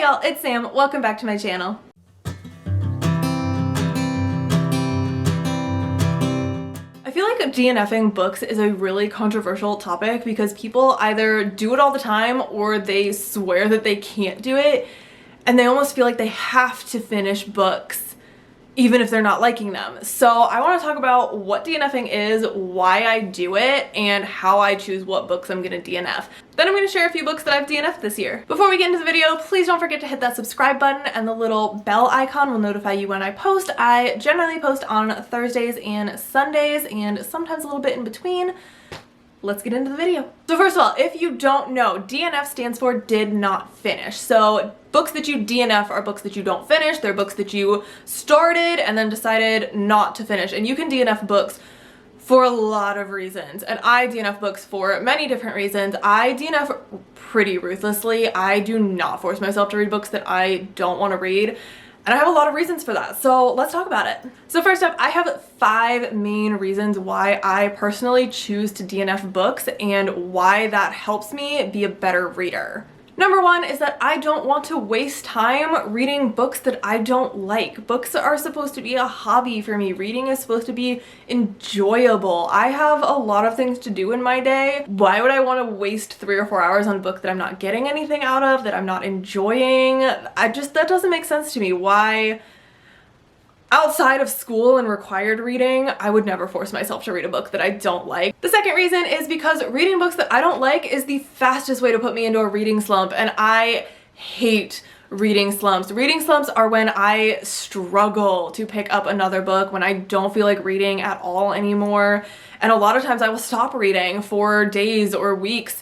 Hey y'all, it's Sam. Welcome back to my channel. I feel like DNFing books is a really controversial topic because people either do it all the time or they swear that they can't do it, and they almost feel like they have to finish books even if they're not liking them. So I want to talk about what DNFing is, why I do it, and how I choose what books I'm going to DNF. Then I'm going to share a few books that I've DNF'd this year. Before we get into the video, please don't forget to hit that subscribe button, and the little bell icon will notify you when I post. I generally post on Thursdays and Sundays, and sometimes a little bit in between. Let's get into the video. So first of all, if you don't know, DNF stands for did not finish. So books that you DNF are books that you don't finish. They're books that you started and then decided not to finish. And you can DNF books for a lot of reasons. And I DNF books for many different reasons. I DNF pretty ruthlessly. I do not force myself to read books that I don't want to read. And I have a lot of reasons for that, so let's talk about it. So first up, I have 5 main reasons why I personally choose to DNF books and why that helps me be a better reader. Number 1 is that I don't want to waste time reading books that I don't like. Books are supposed to be a hobby for me. Reading is supposed to be enjoyable. I have a lot of things to do in my day. Why would I want to waste 3 or 4 hours on a book that I'm not getting anything out of, that I'm not enjoying? That doesn't make sense to me. Why? Outside of school and required reading, I would never force myself to read a book that I don't like. The second reason is because reading books that I don't like is the fastest way to put me into a reading slump, and I hate reading slumps. Reading slumps are when I struggle to pick up another book, when I don't feel like reading at all anymore, and a lot of times I will stop reading for days or weeks,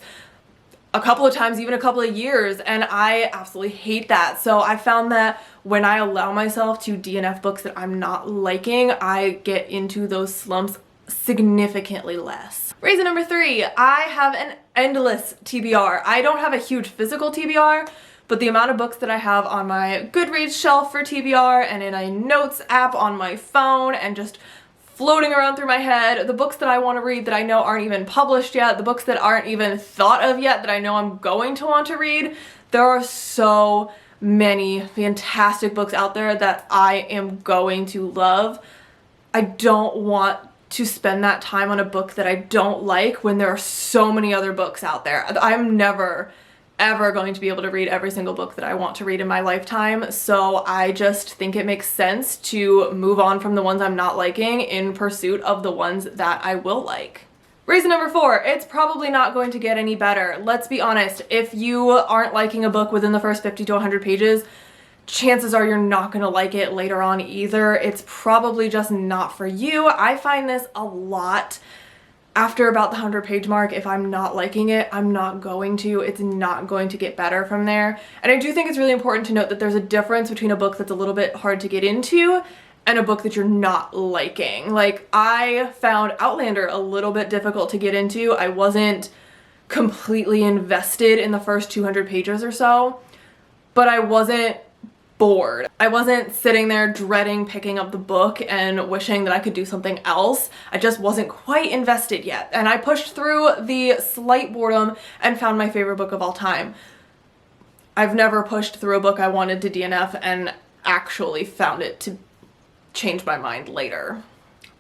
a couple of times, even a couple of years, and I absolutely hate that. So I found that when I allow myself to DNF books that I'm not liking, I get into those slumps significantly less. Reason number 3, I have an endless TBR. I don't have a huge physical TBR, but the amount of books that I have on my Goodreads shelf for TBR and in a notes app on my phone and just floating around through my head, the books that I want to read that I know aren't even published yet, the books that aren't even thought of yet that I know I'm going to want to read. There are so many fantastic books out there that I am going to love. I don't want to spend that time on a book that I don't like when there are so many other books out there. I'm never ever going to be able to read every single book that I want to read in my lifetime, so I just think it makes sense to move on from the ones I'm not liking in pursuit of the ones that I will like. Reason number 4, it's probably not going to get any better. Let's be honest, if you aren't liking a book within the first 50 to 100 pages, chances are you're not going to like it later on either. It's probably just not for you. I find this a lot. After about the 100-page mark, if I'm not liking it, I'm not going to. It's not going to get better from there. And I do think it's really important to note that there's a difference between a book that's a little bit hard to get into and a book that you're not liking. Like, I found Outlander a little bit difficult to get into. I wasn't completely invested in the first 200 pages or so, but I wasn't bored. I wasn't sitting there dreading picking up the book and wishing that I could do something else. I just wasn't quite invested yet. And I pushed through the slight boredom and found my favorite book of all time. I've never pushed through a book I wanted to DNF and actually found it to change my mind later,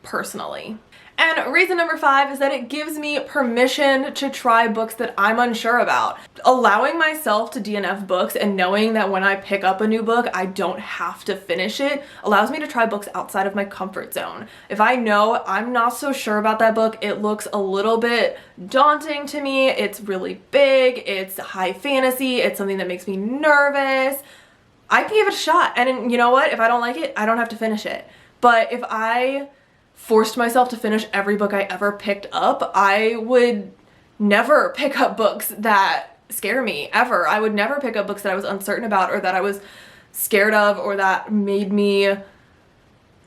personally. And reason number 5 is that it gives me permission to try books that I'm unsure about. Allowing myself to DNF books and knowing that when I pick up a new book, I don't have to finish it, allows me to try books outside of my comfort zone. If I know I'm not so sure about that book, it looks a little bit daunting to me, it's really big, it's high fantasy, it's something that makes me nervous, I can give it a shot. And you know what? If I don't like it, I don't have to finish it. But if I forced myself to finish every book I ever picked up, I would never pick up books that scare me, ever. I would never pick up books that I was uncertain about or that I was scared of or that made me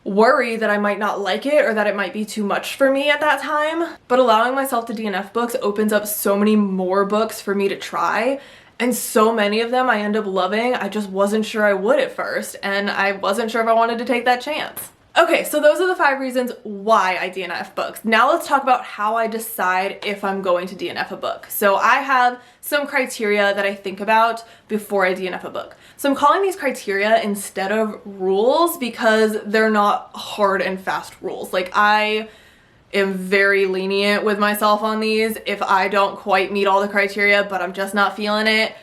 worry that I might not like it or that it might be too much for me at that time. But allowing myself to DNF books opens up so many more books for me to try, and so many of them I end up loving. I just wasn't sure I would at first, and I wasn't sure if I wanted to take that chance. Okay, so those are the 5 reasons why I DNF books. Now let's talk about how I decide if I'm going to DNF a book. So I have some criteria that I think about before I DNF a book. So I'm calling these criteria instead of rules because they're not hard and fast rules. Like, I am very lenient with myself on these. If I don't quite meet all the criteria, but I'm just not feeling it,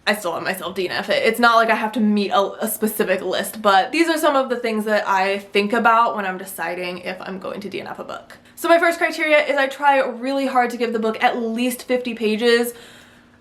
I still let myself DNF it. It's not like I have to meet a specific list, but these are some of the things that I think about when I'm deciding if I'm going to DNF a book. So my first criteria is I try really hard to give the book at least 50 pages.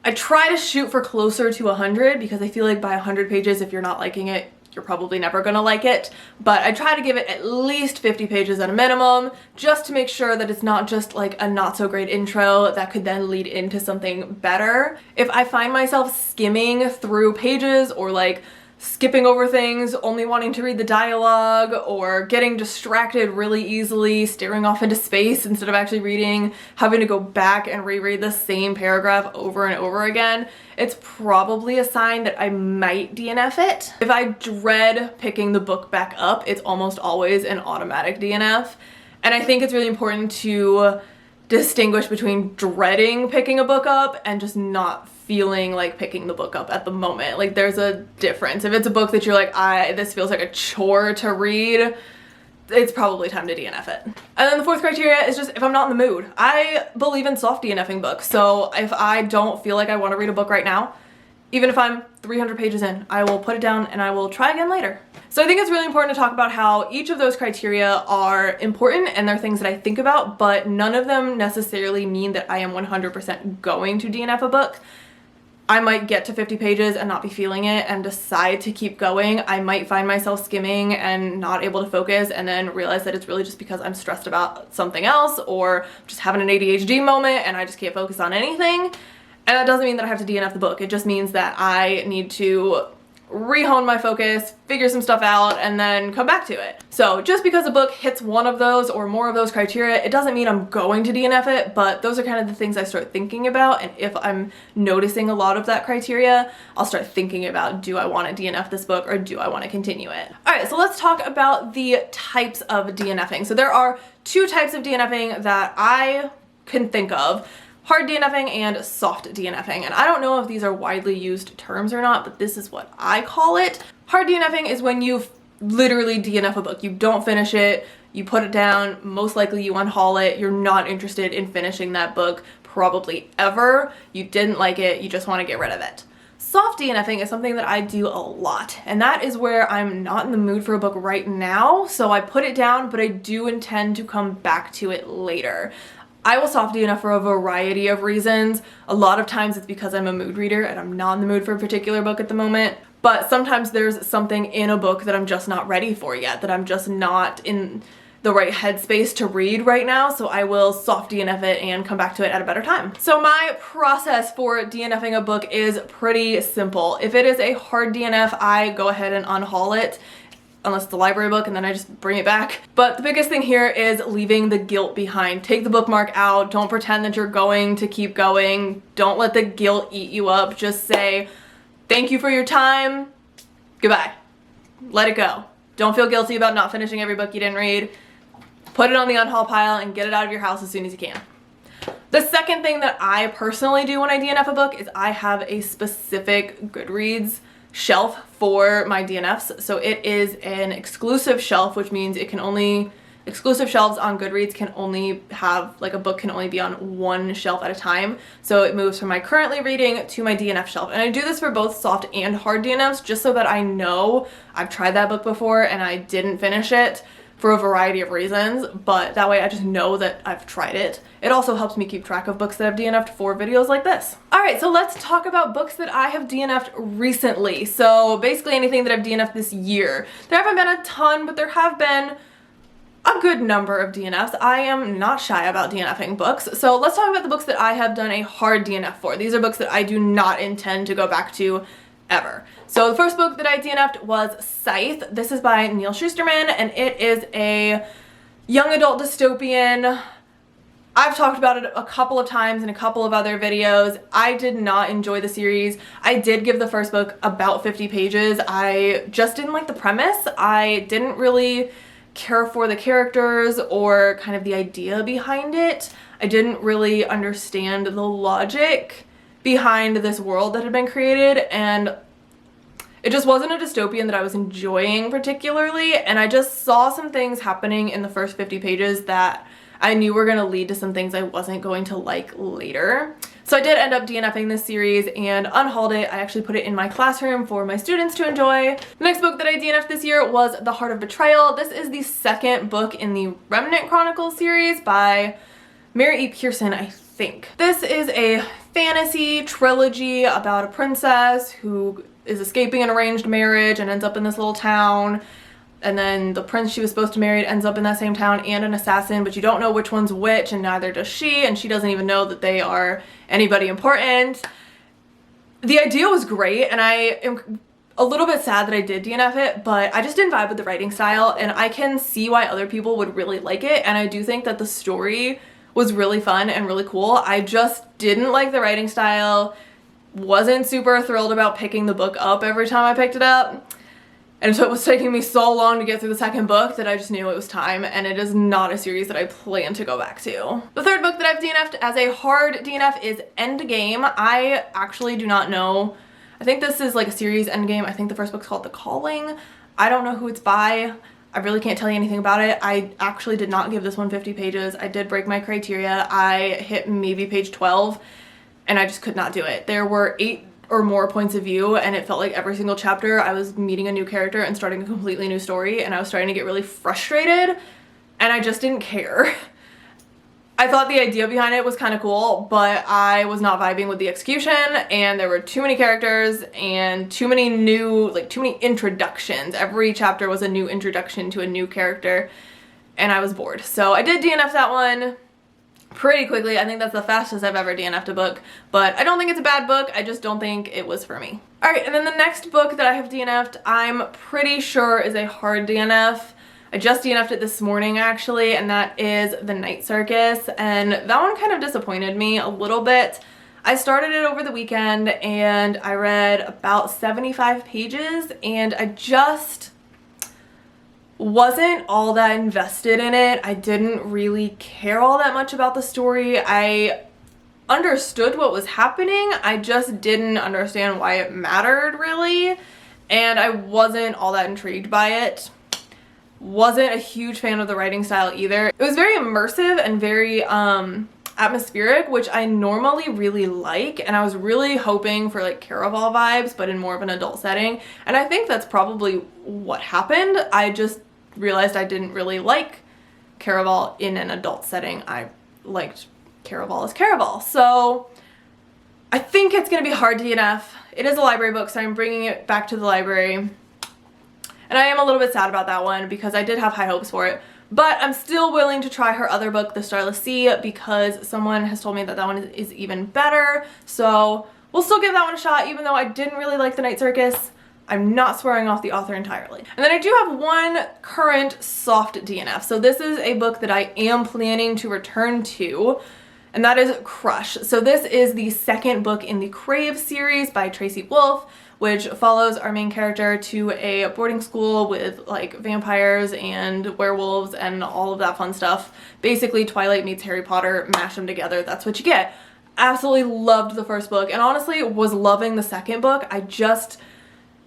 I try to shoot for closer to 100 because I feel like by 100 pages, if you're not liking it, you're probably never gonna like it, but I try to give it at least 50 pages at a minimum, just to make sure that it's not just like a not so great intro that could then lead into something better. If I find myself skimming through pages or like skipping over things, only wanting to read the dialogue, or getting distracted really easily, staring off into space instead of actually reading, having to go back and reread the same paragraph over and over again, it's probably a sign that I might DNF it. If I dread picking the book back up, it's almost always an automatic DNF. And I think it's really important to distinguish between dreading picking a book up and just not feeling like picking the book up at the moment. Like, there's a difference. If it's a book that you're like, this feels like a chore to read, it's probably time to DNF it. And then the 4th criteria is just if I'm not in the mood. I believe in soft DNFing books, so if I don't feel like I want to read a book right now, even if I'm 300 pages in, I will put it down and I will try again later. So I think it's really important to talk about how each of those criteria are important and they're things that I think about, but none of them necessarily mean that I am 100% going to DNF a book. I might get to 50 pages and not be feeling it and decide to keep going. I might find myself skimming and not able to focus and then realize that it's really just because I'm stressed about something else or just having an ADHD moment and I just can't focus on anything. And that doesn't mean that I have to DNF the book. It just means that I need to rehone my focus, figure some stuff out, and then come back to it. So just because a book hits one of those or more of those criteria, it doesn't mean I'm going to DNF it, but those are kind of the things I start thinking about. And if I'm noticing a lot of that criteria, I'll start thinking about, do I want to DNF this book or do I want to continue it? All right, so let's talk about the types of DNFing. So there are 2 types of DNFing that I can think of. Hard DNFing and soft DNFing. And I don't know if these are widely used terms or not, but this is what I call it. Hard DNFing is when you literally DNF a book. You don't finish it, you put it down, most likely you unhaul it, you're not interested in finishing that book probably ever, you didn't like it, you just want to get rid of it. Soft DNFing is something that I do a lot, and that is where I'm not in the mood for a book right now, so I put it down, but I do intend to come back to it later. I will soft DNF for a variety of reasons. A lot of times it's because I'm a mood reader and I'm not in the mood for a particular book at the moment. But sometimes there's something in a book that I'm just not ready for yet, that I'm just not in the right headspace to read right now, so I will soft DNF it and come back to it at a better time. So my process for DNFing a book is pretty simple. If it is a hard DNF, I go ahead and unhaul it, unless it's a library book, and then I just bring it back. But the biggest thing here is leaving the guilt behind. Take the bookmark out. Don't pretend that you're going to keep going. Don't let the guilt eat you up. Just say, thank you for your time. Goodbye. Let it go. Don't feel guilty about not finishing every book you didn't read. Put it on the unhaul pile and get it out of your house as soon as you can. The second thing that I personally do when I DNF a book is I have a specific Goodreads shelf for my DNFs. So it is an exclusive shelf, which means exclusive shelves on Goodreads can only have, like, a book can only be on one shelf at a time. So it moves from my currently reading to my DNF shelf. And I do this for both soft and hard DNFs just so that I know I've tried that book before and I didn't finish it for a variety of reasons, but that way I just know that I've tried it. It also helps me keep track of books that I've DNF'd for videos like this. All right, so let's talk about books that I have DNF'd recently. So basically anything that I've DNF'd this year. There haven't been a ton, but there have been a good number of DNFs. I am not shy about DNFing books. So let's talk about the books that I have done a hard DNF for. These are books that I do not intend to go back to ever. So the first book that I DNF'd was Scythe. This is by Neil Shusterman, and it is a young adult dystopian. I've talked about it a couple of times in a couple of other videos. I did not enjoy the series. I did give the first book about 50 pages. I just didn't like the premise. I didn't really care for the characters or kind of the idea behind it. I didn't really understand the logic behind this world that had been created, and it just wasn't a dystopian that I was enjoying particularly, and I just saw some things happening in the first 50 pages that I knew were going to lead to some things I wasn't going to like later. So I did end up DNFing this series and unhauled it. I actually put it in my classroom for my students to enjoy. The next book that I DNF'd this year was The Heart of Betrayal. This is the second book in the Remnant Chronicles series by Mary E. Pearson, I think. This is a fantasy trilogy about a princess who is escaping an arranged marriage and ends up in this little town. And then the prince she was supposed to marry ends up in that same town, and an assassin, but you don't know which one's which, and neither does she, and she doesn't even know that they are anybody important. The idea was great, and I am a little bit sad that I did DNF it, but I just didn't vibe with the writing style, and I can see why other people would really like it, and I do think that the story was really fun and really cool. I just didn't like the writing style, wasn't super thrilled about picking the book up every time I picked it up. And so it was taking me so long to get through the second book that I just knew it was time, and it is not a series that I plan to go back to. The third book that I've DNF'd as a hard DNF is Endgame. I actually do not know. I think this is like a series Endgame. I think the first book's called The Calling. I don't know who it's by. I really can't tell you anything about it. I actually did not give this one 50 pages. I did break my criteria. I hit maybe page 12, and I just could not do it. There were 8 or more points of view, and it felt like every single chapter I was meeting a new character and starting a completely new story, and I was starting to get really frustrated, and I just didn't care. I thought the idea behind it was kind of cool, but I was not vibing with the execution, and there were too many characters and too many introductions. Every chapter was a new introduction to a new character, and I was bored. So I did DNF that one pretty quickly. I think that's the fastest I've ever DNF'd a book, but I don't think it's a bad book. I just don't think it was for me. Alright, and then the next book that I have DNF'd, I'm pretty sure is a hard DNF. I just DNF'd it this morning actually, and that is The Night Circus, and that one kind of disappointed me a little bit. I started it over the weekend and I read about 75 pages, and I just wasn't all that invested in it. I didn't really care all that much about the story. I understood what was happening. I just didn't understand why it mattered really, and I wasn't all that intrigued by it. Wasn't a huge fan of the writing style either. It was very immersive and very atmospheric, which I normally really like, and I was really hoping for like Caraval vibes, but in more of an adult setting, and I think that's probably what happened. I just realized I didn't really like Caraval in an adult setting. I liked Caraval as Caraval. So I think it's going to be hard to DNF. It is a library book, so I'm bringing it back to the library. And I am a little bit sad about that one because I did have high hopes for it. But I'm still willing to try her other book, The Starless Sea, because someone has told me that that one is even better. So we'll still give that one a shot, even though I didn't really like The Night Circus. I'm not swearing off the author entirely. And then I do have one current soft DNF. So this is a book that I am planning to return to, and that is Crush. So this is the second book in the Crave series by Tracy Wolff, which follows our main character to a boarding school with like vampires and werewolves and all of that fun stuff. Basically Twilight meets Harry Potter, mash them together, that's what you get. Absolutely loved the first book, and honestly was loving the second book. I just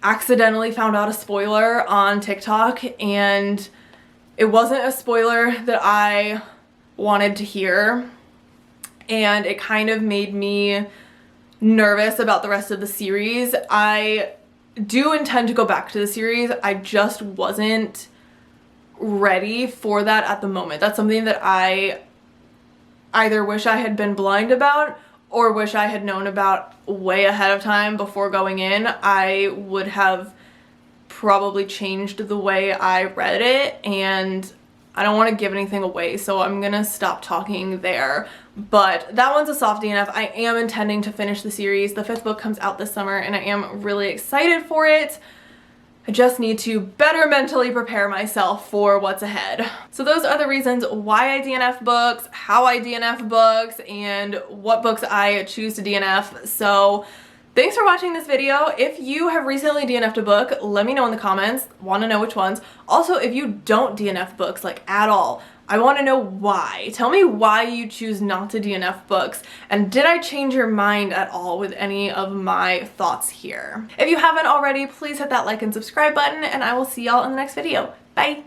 accidentally found out a spoiler on TikTok, and it wasn't a spoiler that I wanted to hear, and it kind of made me nervous about the rest of the series. I do intend to go back to the series. I just wasn't ready for that at the moment. That's something that I either wish I had been blind about or wish I had known about way ahead of time before going in. I would have probably changed the way I read it, and I don't want to give anything away, so I'm gonna stop talking there. But that one's a soft DNF. I am intending to finish the series. The 5th book comes out this summer, and I am really excited for it. I just need to better mentally prepare myself for what's ahead. So those are the reasons why I DNF books, how I DNF books, and what books I choose to DNF. So Thanks for watching this video. If you have recently DNF'd a book, let me know in the comments. Want to know which ones. Also, if you don't DNF books, like at all, I want to know why. Tell me why you choose not to DNF books, and did I change your mind at all with any of my thoughts here? If you haven't already, please hit that like and subscribe button, and I will see y'all in the next video. Bye!